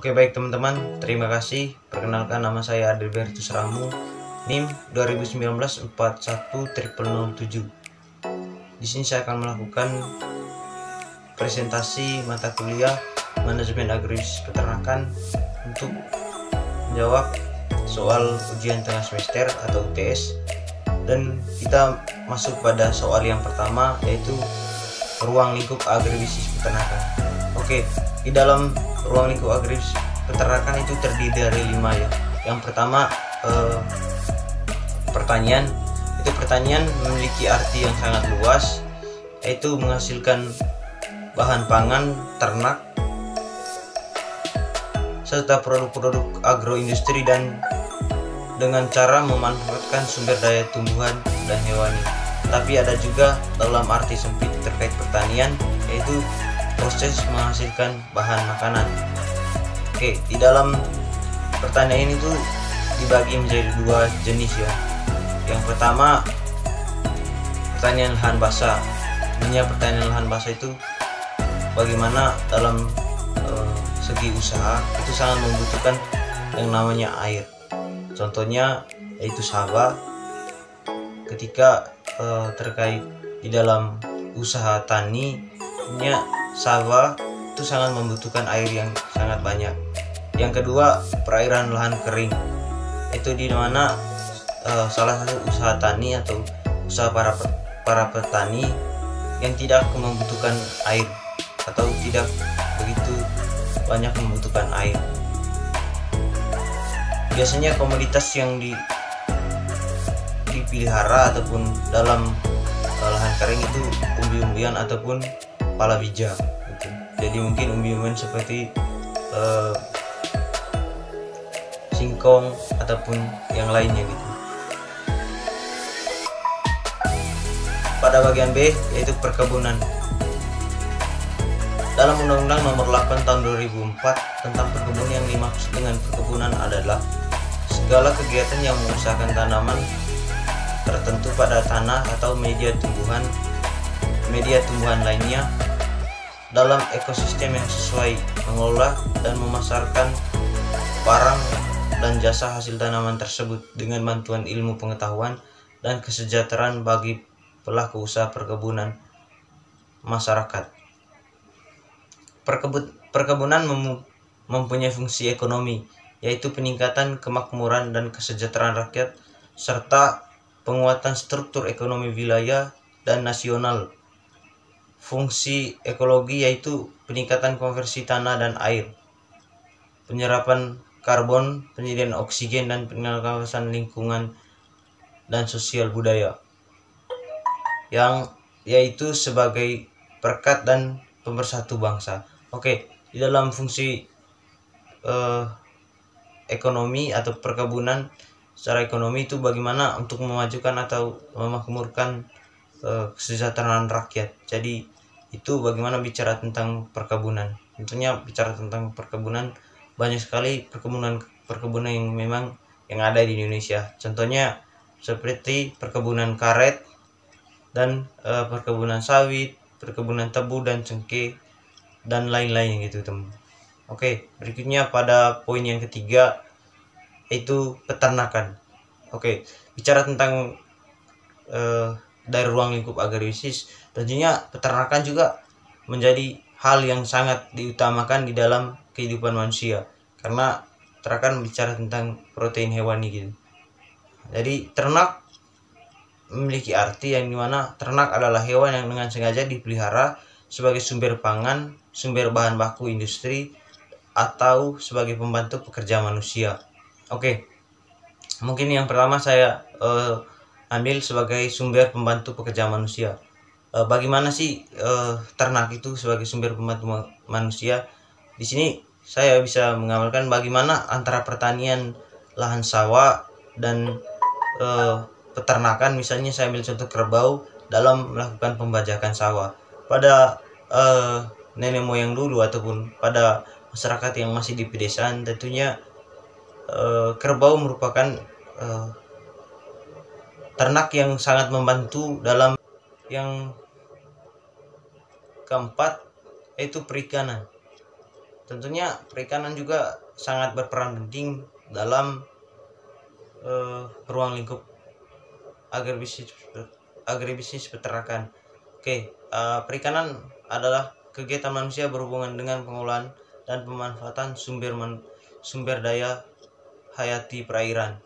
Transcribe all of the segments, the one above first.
Oke, baik teman-teman, terima kasih. Perkenalkan, nama saya Adalbertus Ramu, NIM 2019 410007. Di sini saya akan melakukan presentasi mata kuliah Manajemen Agribisnis Peternakan untuk menjawab soal ujian tengah semester atau UTS. Dan kita masuk pada soal yang pertama, yaitu ruang lingkup agribisnis peternakan. Oke, di dalam ruang lingkup agribisnis peternakan itu terdiri dari 5 ya. Yang pertama, pertanian. Itu pertanian memiliki arti yang sangat luas, yaitu menghasilkan bahan pangan ternak serta produk-produk agroindustri dan dengan cara memanfaatkan sumber daya tumbuhan dan hewani. Tapi ada juga dalam arti sempit terkait pertanian, yaitu proses menghasilkan bahan makanan. Oke, di dalam pertanian itu dibagi menjadi 2 jenis ya. Yang pertama, pertanian lahan basah. Pertanian lahan basah itu bagaimana dalam segi usaha itu sangat membutuhkan yang namanya air. Contohnya yaitu sawah. Ketika terkait di dalam usaha taninya, sawah itu sangat membutuhkan air yang sangat banyak. Yang kedua, perairan lahan kering. Itu di mana salah satu usaha tani atau usaha para petani yang tidak membutuhkan air atau tidak begitu banyak membutuhkan air. Biasanya komoditas yang dipelihara ataupun dalam lahan kering itu umbi-umbian ataupun palawija gitu. Jadi mungkin umbi-umbian seperti singkong ataupun yang lainnya gitu. Pada bagian B, yaitu perkebunan. Dalam Undang-Undang Nomor 8 Tahun 2004 tentang perkebunan, yang dimaksud dengan perkebunan adalah segala kegiatan yang mengusahakan tanaman tertentu pada tanah atau media tumbuhan lainnya dalam ekosistem yang sesuai, mengelola dan memasarkan barang dan jasa hasil tanaman tersebut dengan bantuan ilmu pengetahuan dan kesejahteraan bagi pelaku usaha perkebunan masyarakat. Perkebunan mempunyai fungsi ekonomi, yaitu peningkatan kemakmuran dan kesejahteraan rakyat serta penguatan struktur ekonomi wilayah dan nasional. Fungsi ekologi yaitu peningkatan konversi tanah dan air, penyerapan karbon, penyediaan oksigen, dan pengawasan lingkungan dan sosial budaya, yang yaitu sebagai perekat dan pemersatu bangsa. Oke, di dalam fungsi ekonomi atau perkebunan secara ekonomi itu bagaimana untuk memajukan atau memakmurkan kesejahteraan rakyat. Jadi itu bagaimana bicara tentang perkebunan. Tentunya bicara tentang perkebunan, banyak sekali perkebunan yang memang yang ada di Indonesia. Contohnya seperti perkebunan karet dan perkebunan sawit, perkebunan tebu dan cengkeh dan lain-lain gitu teman. Oke, berikutnya pada poin yang ketiga, yaitu peternakan. Oke, bicara tentang dari ruang lingkup agribisnis, tentunya peternakan juga menjadi hal yang sangat diutamakan di dalam kehidupan manusia, karena peternakan bicara tentang protein hewani gitu. Jadi ternak memiliki arti yang dimana ternak adalah hewan yang dengan sengaja dipelihara sebagai sumber pangan, sumber bahan baku industri, atau sebagai pembantu pekerja manusia. Oke, mungkin yang pertama saya ambil sebagai sumber pembantu pekerja manusia. Bagaimana sih ternak itu sebagai sumber pembantu manusia? Di sini saya bisa mengamalkan bagaimana antara pertanian lahan sawah dan peternakan. Misalnya saya ambil contoh kerbau dalam melakukan pembajakan sawah. Pada nenek moyang dulu ataupun pada masyarakat yang masih di pedesaan, tentunya kerbau merupakan ternak yang sangat membantu dalam. Yang keempat, yaitu perikanan. Tentunya perikanan juga sangat berperan penting dalam ruang lingkup agribisnis peternakan. Perikanan adalah kegiatan manusia berhubungan dengan pengolahan dan pemanfaatan sumber daya hayati perairan.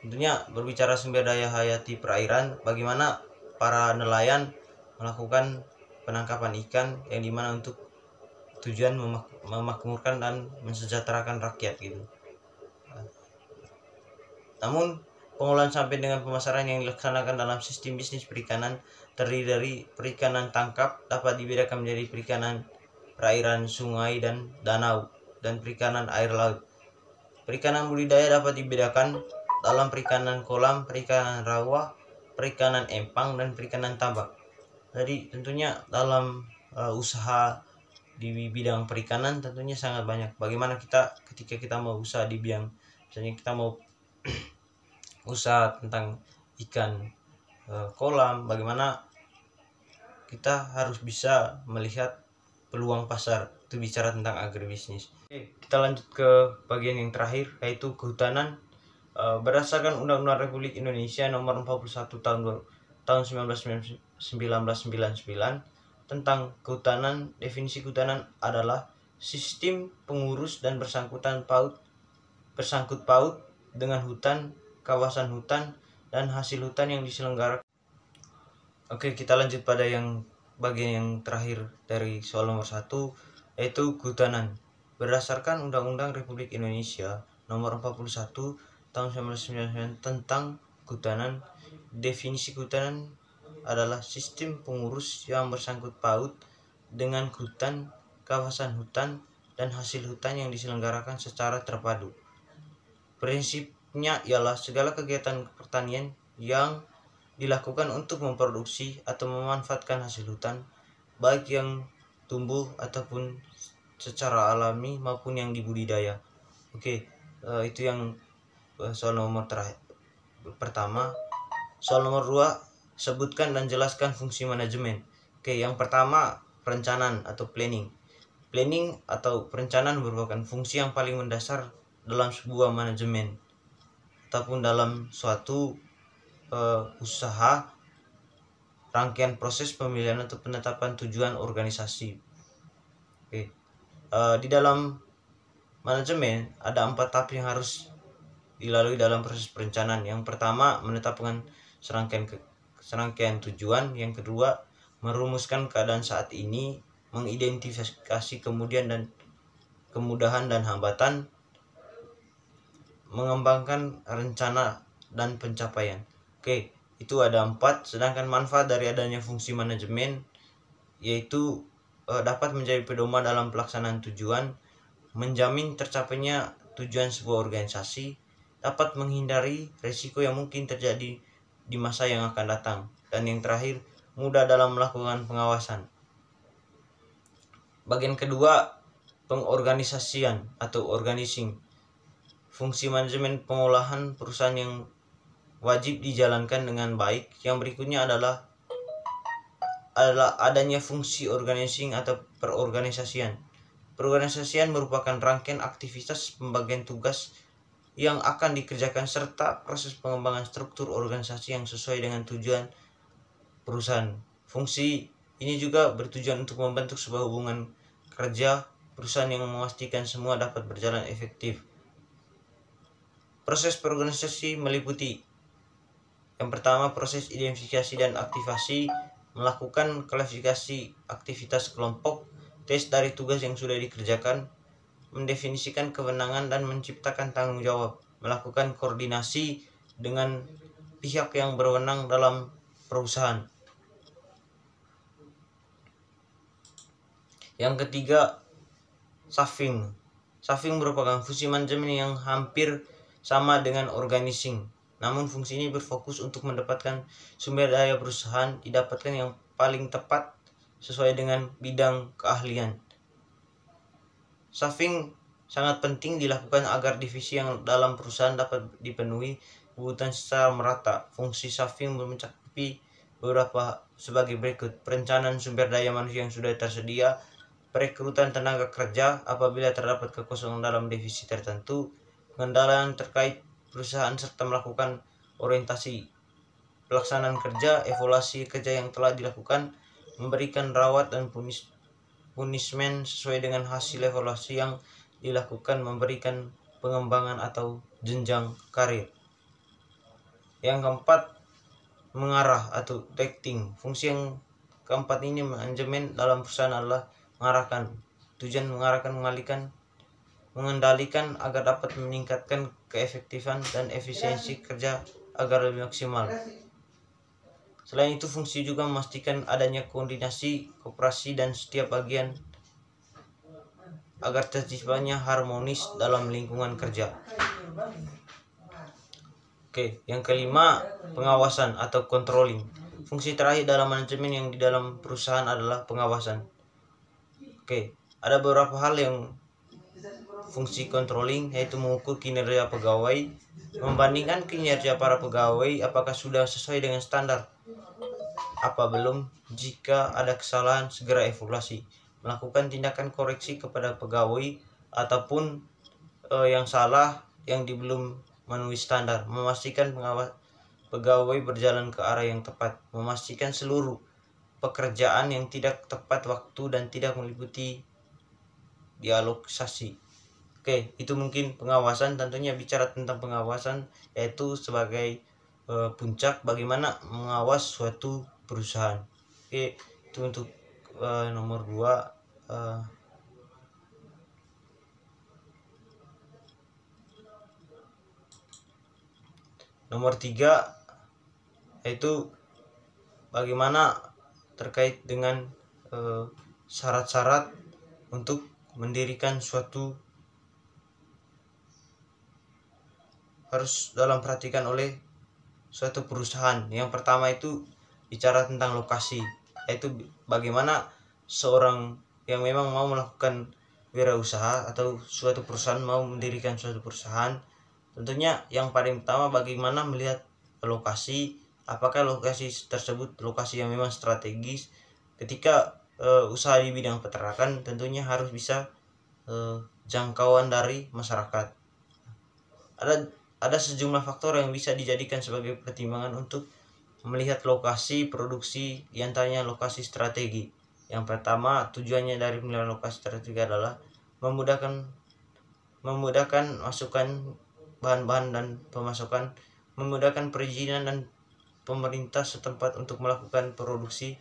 Tentunya berbicara sumber daya hayati perairan, bagaimana para nelayan melakukan penangkapan ikan yang dimana untuk tujuan memakmurkan dan mensejahterakan rakyat gitu. Namun pengolahan sampai dengan pemasaran yang dilaksanakan dalam sistem bisnis perikanan terdiri dari perikanan tangkap, dapat dibedakan menjadi perikanan perairan sungai dan danau, dan perikanan air laut. Perikanan budidaya dapat dibedakan dalam perikanan kolam, perikanan rawa, perikanan empang, dan perikanan tambak. Jadi tentunya dalam usaha di bidang perikanan tentunya sangat banyak. Bagaimana ketika kita mau usaha di bidang, misalnya kita mau usaha tentang ikan kolam, bagaimana kita harus bisa melihat peluang pasar, itu bicara tentang agribisnis. Kita lanjut ke bagian yang terakhir, yaitu kehutanan. Berdasarkan Undang-Undang Republik Indonesia Nomor 41 tahun 1999 tentang kehutanan, definisi kehutanan adalah sistem pengurus dan bersangkut paut dengan hutan, kawasan hutan, dan hasil hutan yang diselenggarakan. Kita lanjut pada bagian yang terakhir dari soal nomor 1, yaitu kehutanan. Berdasarkan Undang-Undang Republik Indonesia Nomor 41 tahun 1999 tentang kehutanan, definisi kehutanan adalah sistem pengurus yang bersangkut paut dengan hutan, kawasan hutan, dan hasil hutan yang diselenggarakan secara terpadu. Prinsipnya ialah segala kegiatan pertanian yang dilakukan untuk memproduksi atau memanfaatkan hasil hutan, baik yang tumbuh ataupun secara alami maupun yang dibudidaya. Itu yang soal nomor pertama. Soal nomor 2, sebutkan dan jelaskan fungsi manajemen. Yang pertama, perencanaan atau planning. Planning atau perencanaan merupakan fungsi yang paling mendasar dalam sebuah manajemen ataupun dalam suatu usaha, rangkaian proses pemilihan atau penetapan tujuan organisasi. Di dalam manajemen ada 4 tahap yang harus dilalui dalam proses perencanaan. Yang pertama, menetapkan serangkaian tujuan. Yang kedua, merumuskan keadaan saat ini, mengidentifikasi kemudahan dan hambatan, mengembangkan rencana dan pencapaian. Itu ada 4. Sedangkan manfaat dari adanya fungsi manajemen yaitu dapat menjadi pedoman dalam pelaksanaan tujuan, menjamin tercapainya tujuan sebuah organisasi, dapat menghindari risiko yang mungkin terjadi di masa yang akan datang, dan yang terakhir, mudah dalam melakukan pengawasan. Bagian kedua, pengorganisasian atau organizing. Fungsi manajemen pengolahan perusahaan yang wajib dijalankan dengan baik. Yang berikutnya adalah adanya fungsi organizing atau perorganisasian. Perorganisasian merupakan rangkaian aktivitas pembagian tugas yang akan dikerjakan serta proses pengembangan struktur organisasi yang sesuai dengan tujuan perusahaan. Fungsi ini juga bertujuan untuk membentuk sebuah hubungan kerja perusahaan yang memastikan semua dapat berjalan efektif. Proses perorganisasi meliputi: yang pertama, proses identifikasi dan aktivasi, melakukan klasifikasi aktivitas kelompok, tes dari tugas yang sudah dikerjakan, mendefinisikan kewenangan dan menciptakan tanggung jawab, melakukan koordinasi dengan pihak yang berwenang dalam perusahaan. Yang ketiga, staffing. Staffing merupakan fungsi manajemen yang hampir sama dengan organizing. Namun fungsi ini berfokus untuk mendapatkan sumber daya perusahaan didapatkan yang paling tepat sesuai dengan bidang keahlian. Staffing sangat penting dilakukan agar divisi yang dalam perusahaan dapat dipenuhi kebutuhan secara merata. Fungsi staffing mencakupi beberapa sebagai berikut: perencanaan sumber daya manusia yang sudah tersedia, perekrutan tenaga kerja apabila terdapat kekosongan dalam divisi tertentu, pengendalian terkait perusahaan serta melakukan orientasi pelaksanaan kerja, evaluasi kerja yang telah dilakukan, memberikan rawat dan punishment sesuai dengan hasil evaluasi yang dilakukan, memberikan pengembangan atau jenjang karir. Yang keempat, mengarah atau directing. Fungsi yang keempat ini manajemen dalam perusahaan adalah mengarahkan. Tujuan mengarahkan, mengendalikan agar dapat meningkatkan keefektifan dan efisiensi kerja agar lebih maksimal. Selain itu, fungsi juga memastikan adanya koordinasi, kooperasi dan setiap bagian agar terciptanya harmonis dalam lingkungan kerja. Yang kelima, pengawasan atau controlling. Fungsi terakhir dalam manajemen yang di dalam perusahaan adalah pengawasan. Ada beberapa hal yang fungsi controlling, yaitu mengukur kinerja pegawai, membandingkan kinerja para pegawai apakah sudah sesuai dengan standar, apa belum, jika ada kesalahan segera evaluasi, melakukan tindakan koreksi kepada pegawai ataupun yang salah yang belum memenuhi standar, memastikan pegawai berjalan ke arah yang tepat, memastikan seluruh pekerjaan yang tidak tepat waktu dan tidak meliputi dialogasi. Itu mungkin pengawasan. Tentunya bicara tentang pengawasan, yaitu sebagai puncak bagaimana mengawas suatu perusahaan. Itu untuk nomor 2. Nomor 3 yaitu bagaimana terkait dengan syarat-syarat untuk mendirikan suatu, harus dalam perhatikan oleh suatu perusahaan. Yang pertama itu bicara tentang lokasi, yaitu bagaimana seorang yang memang mau melakukan wirausaha atau suatu perusahaan mau mendirikan suatu perusahaan. Tentunya yang paling pertama bagaimana melihat lokasi, apakah lokasi tersebut lokasi yang memang strategis. Ketika usaha di bidang peternakan, tentunya harus bisa jangkauan dari masyarakat. Ada sejumlah faktor yang bisa dijadikan sebagai pertimbangan untuk melihat lokasi produksi, diantaranya lokasi strategi. Yang pertama, tujuannya dari pemilihan lokasi strategi adalah memudahkan masukan bahan-bahan dan pemasukan, memudahkan perizinan dan pemerintah setempat untuk melakukan produksi,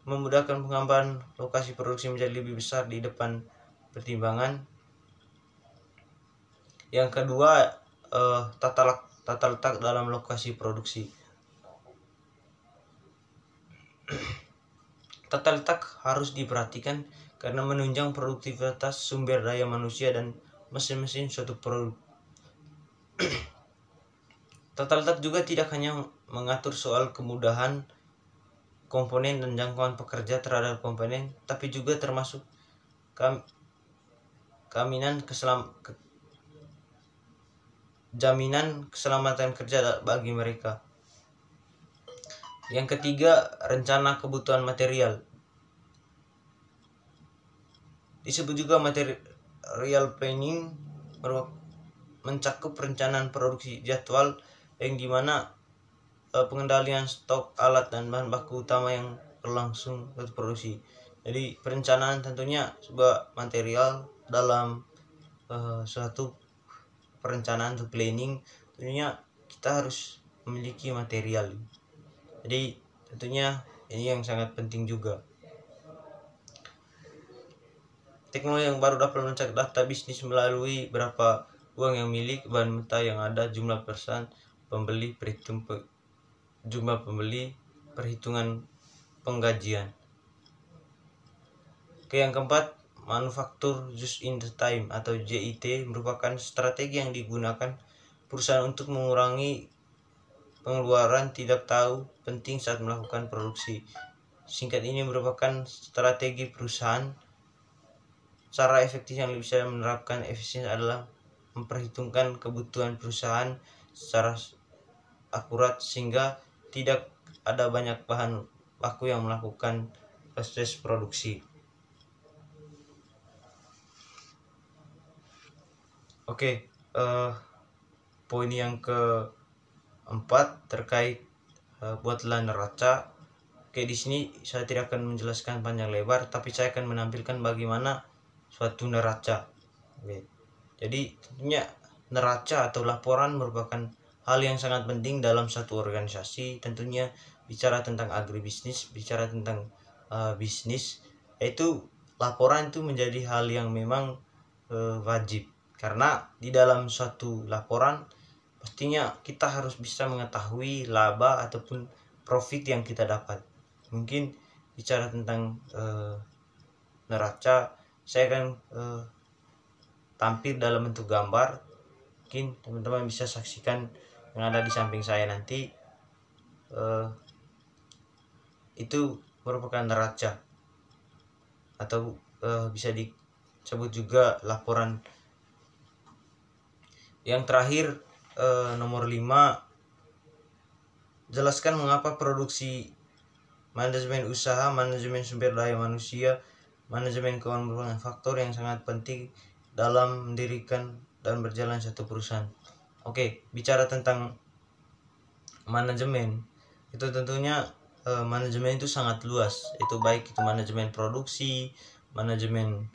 memudahkan pengembangan lokasi produksi menjadi lebih besar di depan pertimbangan. Yang kedua, tata letak dalam lokasi produksi. Tata letak harus diperhatikan karena menunjang produktivitas sumber daya manusia dan mesin-mesin suatu produk. Tata letak juga tidak hanya mengatur soal kemudahan komponen dan jangkauan pekerja terhadap komponen, tapi juga termasuk jaminan keselamatan kerja bagi mereka. Yang ketiga, rencana kebutuhan material. Disebut juga material planning, mencakup perencanaan produksi jadwal yang dimana pengendalian stok alat dan bahan baku utama yang berlangsung produksi. Jadi perencanaan tentunya sebuah material dalam suatu perencanaan atau planning, tentunya kita harus memiliki material. Jadi tentunya ini yang sangat penting juga. Teknologi yang baru dapat mencari data bisnis melalui berapa uang yang milik, bahan mentah yang ada, jumlah pesan pembeli, jumlah pembeli, perhitungan penggajian. Yang keempat, manufaktur just in the time atau JIT merupakan strategi yang digunakan perusahaan untuk mengurangi pengeluaran tidak tahu penting saat melakukan produksi. Singkat ini merupakan strategi perusahaan. Cara efektif yang bisa menerapkan efisiensi adalah memperhitungkan kebutuhan perusahaan secara akurat sehingga tidak ada banyak bahan baku yang melakukan proses produksi. Oke, poin yang keempat terkait buatlah neraca. Oke, di sini saya tidak akan menjelaskan panjang lebar, tapi saya akan menampilkan bagaimana suatu neraca. Oke. Jadi tentunya neraca atau laporan merupakan hal yang sangat penting dalam satu organisasi. Tentunya bicara tentang agribisnis, bicara tentang bisnis, yaitu laporan itu menjadi hal yang memang wajib. Karena di dalam suatu laporan pastinya kita harus bisa mengetahui laba ataupun profit yang kita dapat. Mungkin bicara tentang neraca, saya akan tampil dalam bentuk gambar. Mungkin teman-teman bisa saksikan yang ada di samping saya nanti. Itu merupakan neraca atau bisa disebut juga laporan. Yang terakhir, nomor 5, jelaskan mengapa produksi, manajemen usaha, manajemen sumber daya manusia, manajemen keuangan merupakan faktor yang sangat penting dalam mendirikan dan berjalan satu perusahaan. Oke, bicara tentang manajemen, itu tentunya manajemen itu sangat luas. Itu baik itu manajemen produksi, manajemen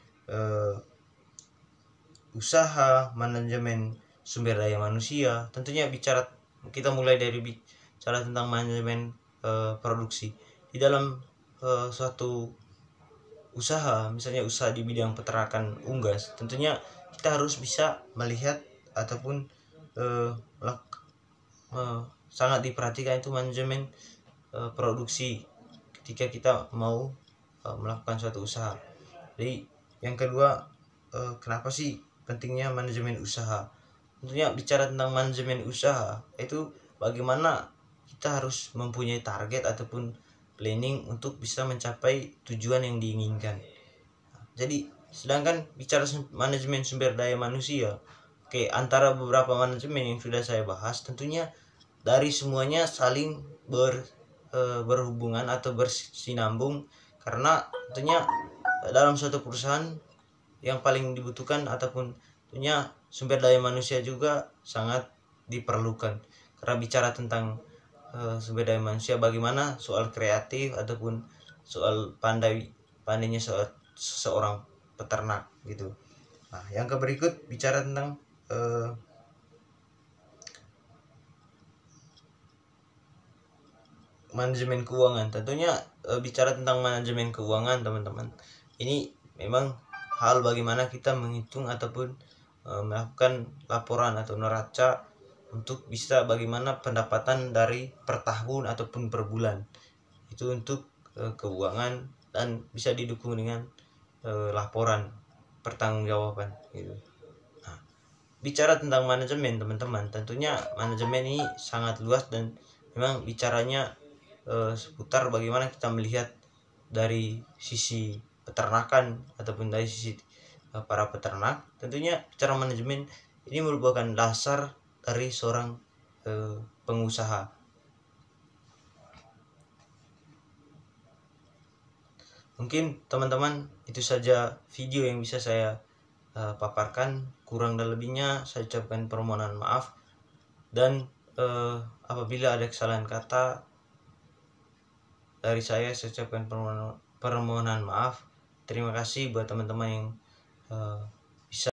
usaha, manajemen sumber daya manusia. Tentunya kita mulai dari bicara tentang manajemen produksi. Di dalam suatu usaha, misalnya usaha di bidang peternakan unggas, tentunya kita harus bisa melihat ataupun sangat diperhatikan itu manajemen produksi ketika kita mau melakukan suatu usaha. Jadi yang kedua, kenapa sih pentingnya manajemen usaha? Tentunya bicara tentang manajemen usaha, itu bagaimana kita harus mempunyai target ataupun planning untuk bisa mencapai tujuan yang diinginkan. Jadi sedangkan bicara manajemen sumber daya manusia, oke, antara beberapa manajemen yang sudah saya bahas, tentunya dari semuanya saling berhubungan atau bersinambung, karena tentunya dalam suatu perusahaan yang paling dibutuhkan ataupun tentunya sumber daya manusia juga sangat diperlukan. Karena bicara tentang sumber daya manusia, bagaimana soal kreatif ataupun soal pandainya seorang peternak gitu. Nah, yang berikut bicara tentang manajemen keuangan. Tentunya bicara tentang manajemen keuangan, teman-teman, ini memang hal bagaimana kita menghitung ataupun melakukan laporan atau neraca untuk bisa bagaimana pendapatan dari per tahun ataupun per bulan. Itu untuk keuangan dan bisa didukung dengan laporan pertanggungjawaban gitu. Nah, bicara tentang manajemen, teman-teman, tentunya manajemen ini sangat luas dan memang bicaranya seputar bagaimana kita melihat dari sisi peternakan ataupun dari sisi para peternak. Tentunya bicara manajemen ini merupakan dasar dari seorang pengusaha. Mungkin teman-teman itu saja video yang bisa saya paparkan. Kurang dan lebihnya saya ucapkan permohonan maaf, dan apabila ada kesalahan kata dari saya ucapkan permohonan maaf. Terima kasih buat teman-teman yang bisa